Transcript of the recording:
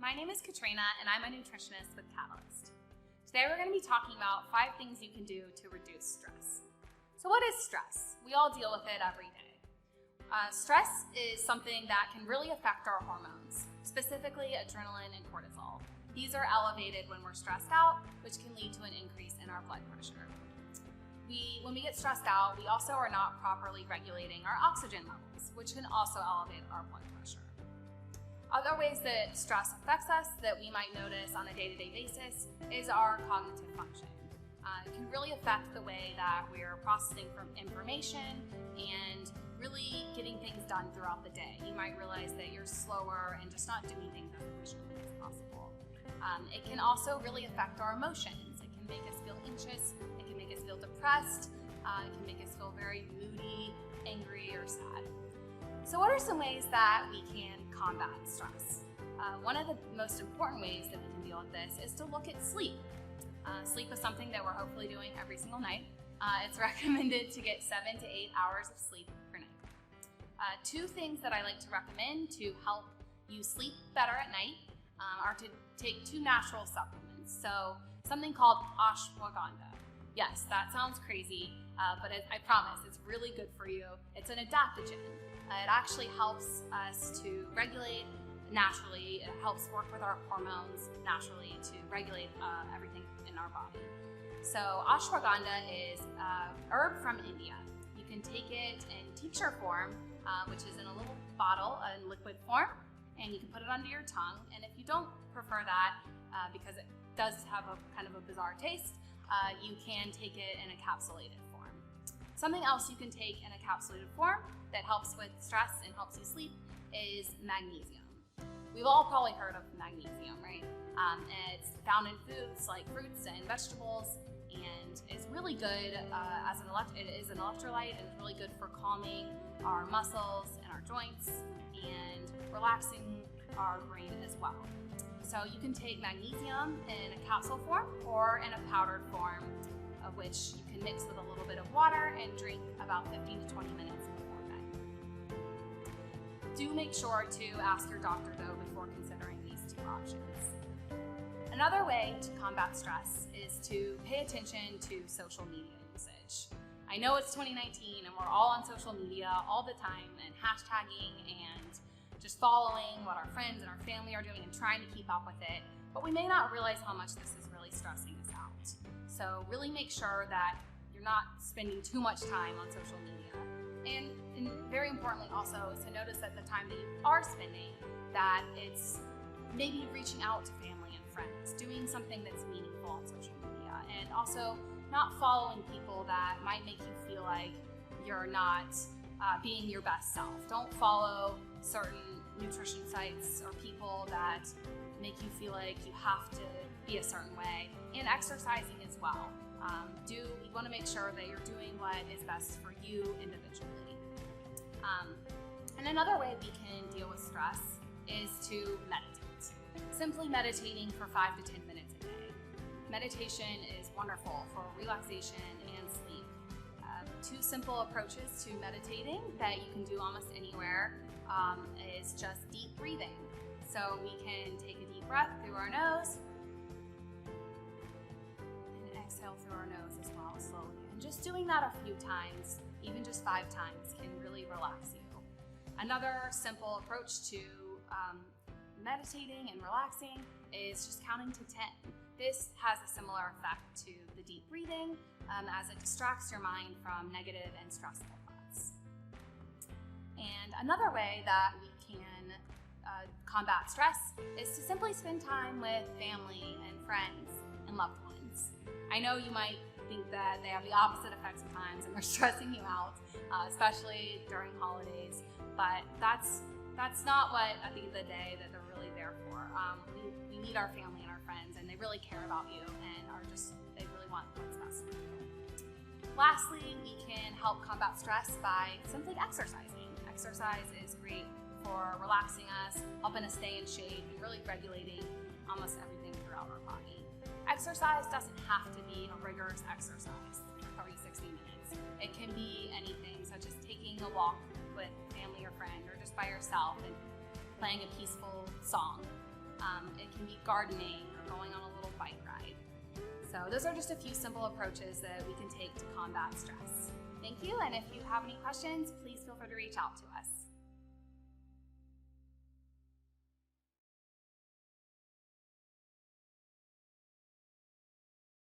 My name is Katrina, and I'm a nutritionist with Catalyst. Today we're going to be talking about 5 things you can do to reduce stress. So what is stress? We all deal with it every day. Stress is something that can really affect our hormones, specifically adrenaline and cortisol. These are elevated when we're stressed out, which can lead to an increase in our blood pressure. When we get stressed out, we also are not properly regulating our oxygen levels, which can also elevate our blood pressure. Other ways that stress affects us that we might notice on a day-to-day basis is our cognitive function. It can really affect the way that we're processing information and really getting things done throughout the day. You might realize that you're slower and just not doing things as efficiently as possible. It can also really affect our emotions. It can make us feel anxious. It can make us feel depressed. It can make us feel very moody, angry, or sad. So what are some ways that we can combat stress? One of the most important ways that we can deal with this is to look at sleep. Sleep is something that we're hopefully doing every single night. It's recommended to get 7 to 8 hours of sleep per night. 2 things that I like to recommend to help you sleep better at night are to take 2 natural supplements. So something called ashwagandha. Yes, that sounds crazy, but I promise it's really good for you. It's an adaptogen. It actually helps us to regulate naturally. It helps work with our hormones naturally to regulate everything in our body. So ashwagandha is an herb from India. You can take it in tincture form, which is in a little bottle in liquid form, and you can put it under your tongue. And if you don't prefer that, because it does have a kind of a bizarre taste, you can take it in a capsulated form. Something else you can take in a capsulated form that helps with stress and helps you sleep is magnesium. We've all probably heard of magnesium, right? It's found in foods like fruits and vegetables, and it's really good as an electrolyte, and it's really good for calming our muscles and our joints and relaxing our brain as well. So you can take magnesium in a capsule form or in a powdered form, of which you can mix with a little bit of water and drink about 15 to 20 minutes before bed. Do make sure to ask your doctor though before considering these 2 options. Another way to combat stress is to pay attention to social media usage. I know it's 2019 and we're all on social media all the time and hashtagging and just following what our friends and our family are doing and trying to keep up with it, but we may not realize how much this is really stressing us out. So really make sure that you're not spending too much time on social media. And very importantly also is to notice that the time that you are spending, that it's maybe reaching out to family and friends, doing something that's meaningful on social media, and also not following people that might make you feel like you're not being your best self. Don't follow certain nutrition sites or people that make you feel like you have to be a certain way, and exercising as well. You want to make sure that you're doing what is best for you individually. And another way we can deal with stress is to meditate. Simply meditating for 5 to 10 minutes a day. Meditation is wonderful for relaxation and sleep. 2 simple approaches to meditating that you can do almost anywhere is just deep breathing. So we can take a deep breath through our nose and exhale through our nose as well, slowly. And just doing that a few times, even just 5 times, can really relax you. Another simple approach to meditating and relaxing is just counting to 10. This has a similar effect to the deep breathing as it distracts your mind from negative and stressful thoughts. And another way that we can combat stress is to simply spend time with family and friends and loved ones. I know you might think that they have the opposite effect sometimes and they're stressing you out, especially during holidays, but that's not what, at the end of the day, that they're really there for. We need our family and our friends, and they really care about you and they really want what's best for you. Lastly, we can help combat stress by simply exercising. Exercise is great for relaxing us, helping us stay in shape, and really regulating almost everything throughout our body. Exercise doesn't have to be a rigorous exercise, 30, 60 minutes. It can be anything, such as taking a walk with family or friend, or just by yourself and playing a peaceful song. gardening or going on a little bike ride. So those are just a few simple approaches that we can take to combat stress. Thank you, and if you have any questions, please feel free to reach out to us.